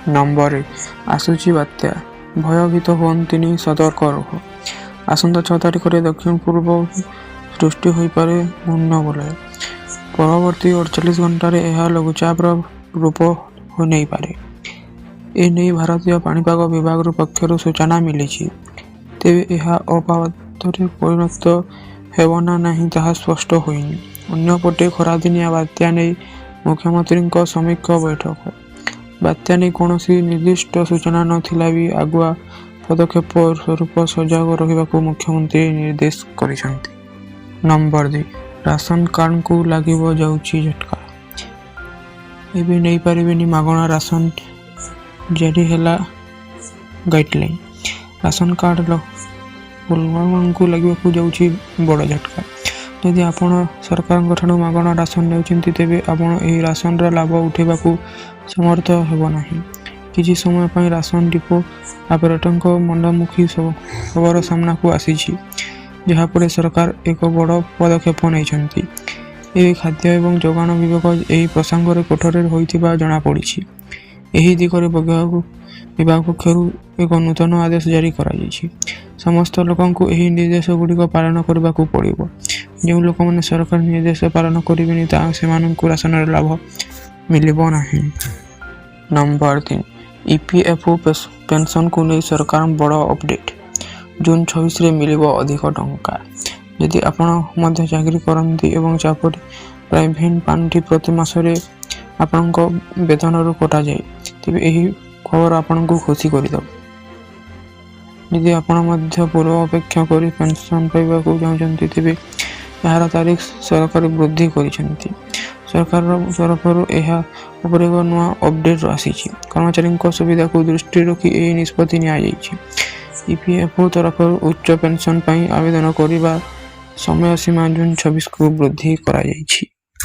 Number 1 आसूची बात्या भयभीत हुअंतिनि सतर्क रुह। आसंता 6 तारिखରେ दक्षिण पूर्व सृष्टि होइपारे घूर्ଣ୍णवलय। परवर्ती 48 घंटाରେ ଏହା ଲଘୁଚାପର ରୂପ ନେଇପାରେ। ଏନେଇ ଭାରତୀୟ ପାଣିପାଗ ବିଭାଗ ପକ୍ଷରୁ ସୂଚନା ମିଳିଛି। ତେବେ ଏହା ଅବପାତରେ ପରିଣତ ହେବ ନା ନାହିଁ ତାହା ସ୍ପଷ୍ଟ ହୋଇନି। ଅନ୍ୟପଟେ ଖରାଦିନିଆ ବାତ୍ୟା ନେଇ ମୁଖ୍ୟମନ୍ତ୍ରୀଙ୍କ ସମୀକ୍ଷା ବୈଠକ। ବାତ୍ୟା ନେଇ କୌଣସି ନିର୍ଦ୍ଦିଷ୍ଟ ସୂଚନା ନଥିଲା ବି ଆଗୁଆ ପଦକ୍ଷେପ ସ୍ୱରୂପ ସଜାଗ ରହିବାକୁ ମୁଖ୍ୟମନ୍ତ୍ରୀ ନିର୍ଦ୍ଦେଶ କରିଛନ୍ତି। ନମ୍ବର 2 ରାସନ କାର୍ଡକୁ ଲାଗିବ ଯାଉଛି ଝଟକା। ଏବେ ନେଇପାରିବେନି ମାଗଣା ରାସନ, ଜାରି ହେଲା ଗାଇଡଲାଇନ। ରାସନ କାର୍ଡ ଲୋକମାନଙ୍କୁ ଲାଗିବାକୁ ଯାଉଛି ବଡ଼ ଝଟକା। ଯଦି ଆପଣ ସରକାରଙ୍କ ଠାରୁ ମାଗଣା ରାସନ ନେଉଛନ୍ତି ତେବେ ଆପଣ ଏହି ରାସନର ଲାଭ ଉଠାଇବାକୁ ସମର୍ଥ ହେବ ନାହିଁ। କିଛି ସମୟ ପାଇଁ ରାସନ ଡିପୋ ଅପରେଟରଙ୍କ ମନ୍ଦମୁଖୀ ଖବର ସାମ୍ନାକୁ ଆସିଛି, ଯାହାପରେ ସରକାର ଏକ ବଡ଼ ପଦକ୍ଷେପ ନେଇଛନ୍ତି। ଏବେ ଖାଦ୍ୟ ଏବଂ ଯୋଗାଣ ବିଭାଗ ଏହି ପ୍ରସଙ୍ଗରେ କଠୋର ହୋଇଥିବା ଜଣାପଡ଼ିଛି। ଏହି ଦିଗରେ ବିଭାଗ ପକ୍ଷରୁ ଏକ ନୂତନ ଆଦେଶ ଜାରି କରାଯାଇଛି। ସମସ୍ତ ଲୋକଙ୍କୁ ଏହି ନିର୍ଦ୍ଦେଶଗୁଡ଼ିକ ପାଳନ କରିବାକୁ ପଡ଼ିବ। ଯେଉଁ ଲୋକମାନେ ସରକାର ନିର୍ଦ୍ଦେଶ ପାଳନ କରିବେନି ତାହା ସେମାନଙ୍କୁ ରାସନର ଲାଭ ମିଳିବ ନାହିଁ। ନମ୍ବର 3 ଇପିଏଫ୍ଓ ପେନ୍ସନକୁ ନେଇ ସରକାର ବଡ଼ ଅପଡେଟ୍। ଜୁନ 26ରେ ମିଳିବ ଅଧିକ ଟଙ୍କା। ଯଦି ଆପଣ ମଧ୍ୟ ଚାକିରି କରନ୍ତି ଏବଂ ପ୍ରାଇଭେଟ୍ ପାଣ୍ଠି ପ୍ରତି ମାସରେ ଆପଣଙ୍କ ବେତନରୁ କଟାଯାଏ, ତେବେ ଏହି ଖବର ଆପଣଙ୍କୁ ଖୁସି କରିଦେବ। ଯଦି ଆପଣ ମଧ୍ୟ ପୂର୍ବ ଅପେକ୍ଷା କରି ପେନ୍ସନ୍ ପାଇବାକୁ ଚାହୁଁଛନ୍ତି, ତେବେ ଏହାର ତାରିଖ ସରକାର ବୃଦ୍ଧି କରିଛନ୍ତି। ସରକାରଙ୍କ ତରଫରୁ ଏହା ଉପରେ ଏକ ନୂଆ ଅପଡେଟ୍ ଆସିଛି। କର୍ମଚାରୀଙ୍କ ସୁବିଧାକୁ ଦୃଷ୍ଟିରେ ରଖି ଏହି ନିଷ୍ପତ୍ତି ନିଆଯାଇଛି। ଇପିଏଫ୍ଓ ତରଫରୁ ଉଚ୍ଚ ପେନ୍ସନ୍ ପାଇଁ ଆବେଦନ କରିବା ସମୟ ସୀମା ଜୁନ 26କୁ ବୃଦ୍ଧି କରାଯାଇଛି।